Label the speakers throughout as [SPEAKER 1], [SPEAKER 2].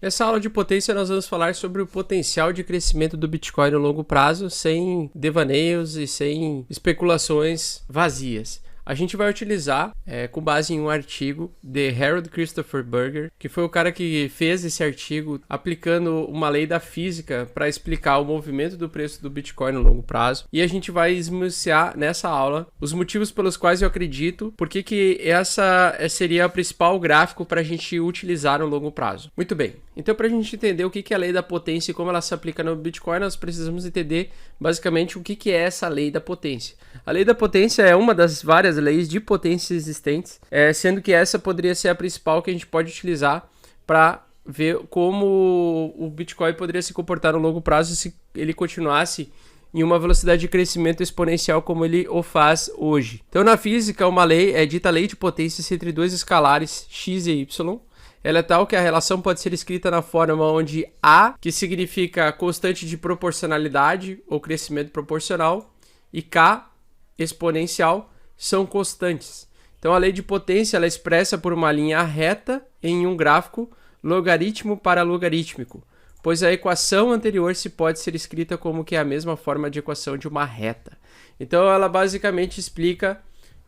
[SPEAKER 1] Nessa aula de potência nós vamos falar sobre o potencial de crescimento do Bitcoin no longo prazo, sem devaneios e sem especulações vazias. A gente vai utilizar, com base em um artigo de Harold Christopher Burger, que foi o cara que fez esse artigo aplicando uma lei da física para explicar o movimento do preço do Bitcoin no longo prazo. E a gente vai esmiuçar nessa aula os motivos pelos quais eu acredito, porque que essa seria o principal gráfico para a gente utilizar no longo prazo. Muito bem, então para a gente entender o que é a lei da potência e como ela se aplica no Bitcoin, nós precisamos entender basicamente o que é essa lei da potência. A lei da potência é uma das várias leis de potência existentes, sendo que essa poderia ser a principal que a gente pode utilizar para ver como o Bitcoin poderia se comportar no longo prazo se ele continuasse em uma velocidade de crescimento exponencial como ele o faz hoje. Então, na física, uma lei é dita lei de potência entre dois escalares, x e y. Ela é tal que a relação pode ser escrita na forma onde A, que significa constante de proporcionalidade ou crescimento proporcional, e K, exponencial, são constantes. Então a lei de potência ela é expressa por uma linha reta em um gráfico logaritmo para logarítmico, pois a equação anterior se pode ser escrita como que é a mesma forma de equação de uma reta. Então ela basicamente explica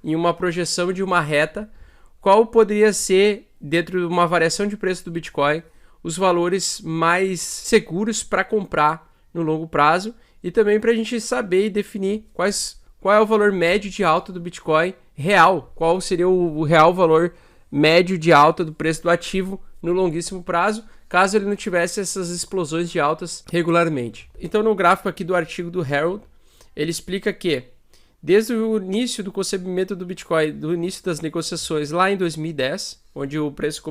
[SPEAKER 1] em uma projeção de uma reta qual poderia ser, dentro de uma variação de preço do Bitcoin, os valores mais seguros para comprar no longo prazo e também para a gente saber e definir qual é o valor médio de alta do Bitcoin real, qual seria o real valor médio de alta do preço do ativo no longuíssimo prazo, caso ele não tivesse essas explosões de altas regularmente. Então no gráfico aqui do artigo do Harold, ele explica que desde o início do concebimento do Bitcoin, do início das negociações lá em 2010, onde o preço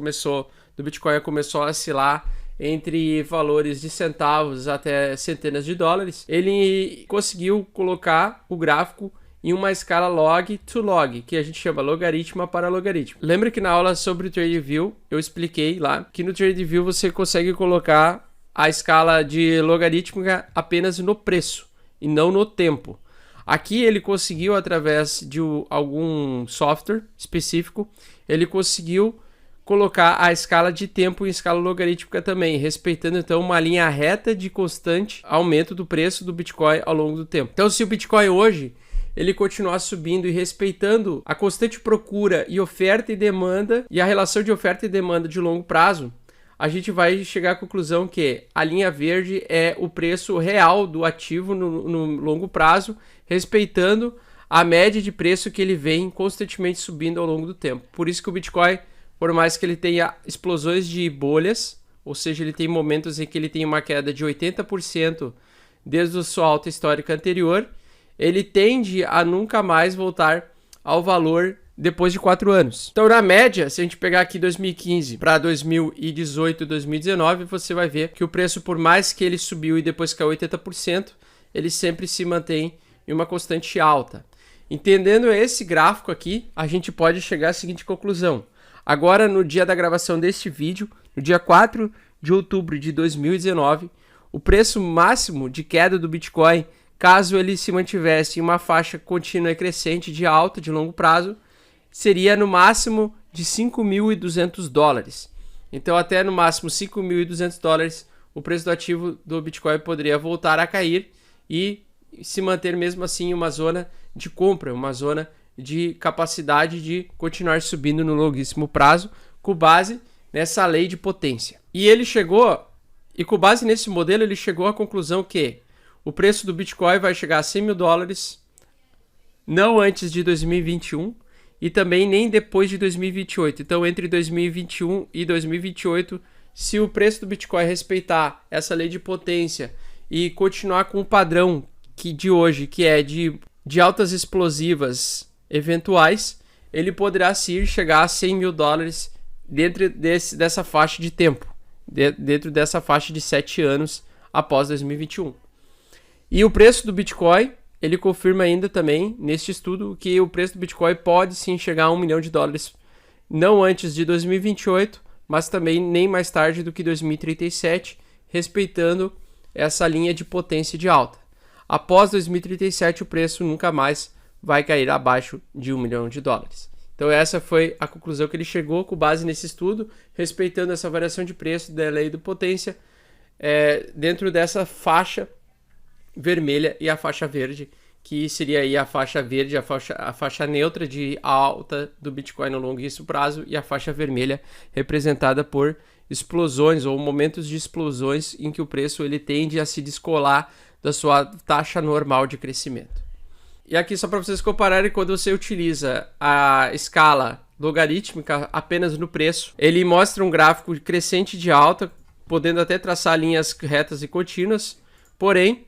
[SPEAKER 1] do Bitcoin começou a oscilar entre valores de centavos até centenas de dólares, ele conseguiu colocar o gráfico em uma escala log to log, que a gente chama logaritmo para logaritmo. Lembra que na aula sobre o TradingView eu expliquei lá que no TradingView você consegue colocar a escala de logarítmica apenas no preço e não no tempo. Aqui ele conseguiu, através de algum software específico, ele conseguiu colocar a escala de tempo em escala logarítmica também, respeitando então uma linha reta de constante aumento do preço do Bitcoin ao longo do tempo. Então se o Bitcoin hoje ele continuar subindo e respeitando a constante procura e oferta e demanda e a relação de oferta e demanda de longo prazo, a gente vai chegar à conclusão que a linha verde é o preço real do ativo no longo prazo, respeitando a média de preço que ele vem constantemente subindo ao longo do tempo. Por isso que o Bitcoin, por mais que ele tenha explosões de bolhas, ou seja, ele tem momentos em que ele tem uma queda de 80% desde a sua alta histórica anterior, ele tende a nunca mais voltar ao valor depois de 4 anos. Então, na média, se a gente pegar aqui 2015 para 2018, 2019, você vai ver que o preço, por mais que ele subiu e depois caiu 80%, ele sempre se mantém em uma constante alta. Entendendo esse gráfico aqui, a gente pode chegar à seguinte conclusão. Agora, no dia da gravação deste vídeo, no dia 4 de outubro de 2019, o preço máximo de queda do Bitcoin, caso ele se mantivesse em uma faixa contínua e crescente de alta de longo prazo, seria no máximo de 5.200 dólares. Então, até no máximo 5.200 dólares, o preço do ativo do Bitcoin poderia voltar a cair e se manter mesmo assim em uma zona de compra, uma zona de capacidade de continuar subindo no longuíssimo prazo, com base nessa lei de potência. E com base nesse modelo, ele chegou à conclusão que o preço do Bitcoin vai chegar a 100 mil dólares não antes de 2021 e também nem depois de 2028. Então, entre 2021 e 2028, se o preço do Bitcoin respeitar essa lei de potência e continuar com o padrão de hoje, que é de altas explosivas eventuais, ele poderá sim chegar a 100 mil dólares dentro dessa faixa de tempo, dentro dessa faixa de 7 anos após 2021. E o preço do Bitcoin, ele confirma ainda também, neste estudo, que o preço do Bitcoin pode sim chegar a 1 milhão de dólares, não antes de 2028, mas também nem mais tarde do que 2037, respeitando essa linha de potência de alta. Após 2037, o preço nunca mais vai cair abaixo de 1 milhão de dólares. Então essa foi a conclusão que ele chegou com base nesse estudo, respeitando essa variação de preço da lei do potência dentro dessa faixa vermelha e a faixa verde, que seria aí a faixa verde, a faixa neutra de alta do Bitcoin no longuíssimo prazo, e a faixa vermelha representada por explosões ou momentos de explosões em que o preço ele tende a se descolar da sua taxa normal de crescimento. E aqui só para vocês compararem, quando você utiliza a escala logarítmica apenas no preço, ele mostra um gráfico crescente de alta, podendo até traçar linhas retas e contínuas, porém,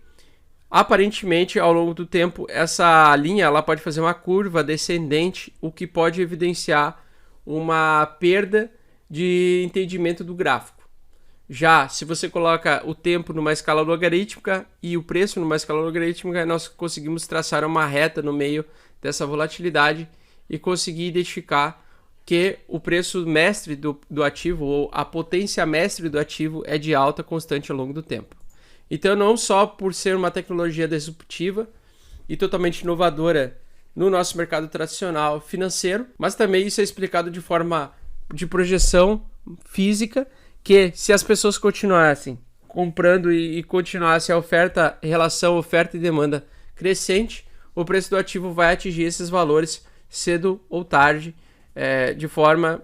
[SPEAKER 1] aparentemente, ao longo do tempo, essa linha ela pode fazer uma curva descendente, o que pode evidenciar uma perda de entendimento do gráfico. Já se você coloca o tempo numa escala logarítmica e o preço numa escala logarítmica, nós conseguimos traçar uma reta no meio dessa volatilidade e conseguir identificar que o preço mestre do ativo, ou a potência mestre do ativo, é de alta constante ao longo do tempo. Então, não só por ser uma tecnologia disruptiva e totalmente inovadora no nosso mercado tradicional financeiro, mas também isso é explicado de forma de projeção física, que se as pessoas continuassem comprando e continuasse a oferta, relação oferta e demanda crescente, o preço do ativo vai atingir esses valores cedo ou tarde, de forma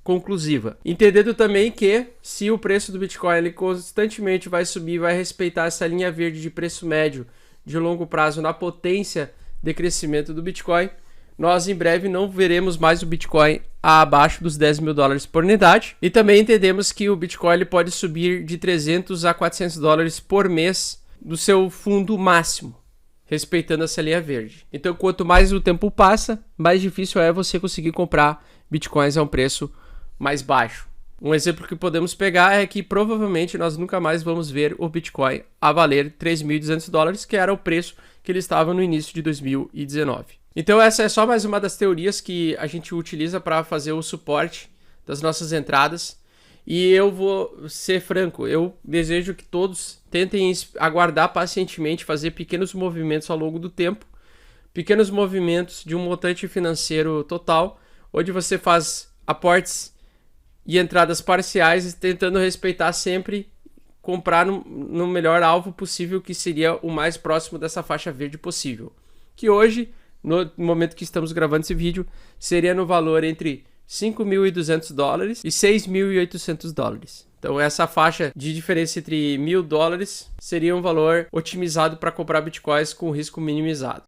[SPEAKER 1] conclusiva. Entendendo também que se o preço do Bitcoin ele constantemente vai subir, vai respeitar essa linha verde de preço médio de longo prazo na potência de crescimento do Bitcoin, nós em breve não veremos mais o Bitcoin abaixo dos 10 mil dólares por unidade. E também entendemos que o Bitcoin ele pode subir de 300 a 400 dólares por mês do seu fundo máximo, respeitando essa linha verde. Então, quanto mais o tempo passa, mais difícil é você conseguir comprar Bitcoins a um preço mais baixo. Um exemplo que podemos pegar é que provavelmente nós nunca mais vamos ver o Bitcoin a valer 3.200 dólares, que era o preço que ele estava no início de 2019. Então essa é só mais uma das teorias que a gente utiliza para fazer o suporte das nossas entradas. E eu vou ser franco, eu desejo que todos tentem aguardar pacientemente, fazer pequenos movimentos ao longo do tempo, pequenos movimentos de um montante financeiro total, onde você faz aportes e entradas parciais, tentando respeitar sempre, comprar no melhor alvo possível, que seria o mais próximo dessa faixa verde possível. Que hoje, no momento que estamos gravando esse vídeo, seria no valor entre 5.200 dólares e 6.800 dólares. Então essa faixa de diferença entre 1.000 dólares seria um valor otimizado para comprar bitcoins com risco minimizado.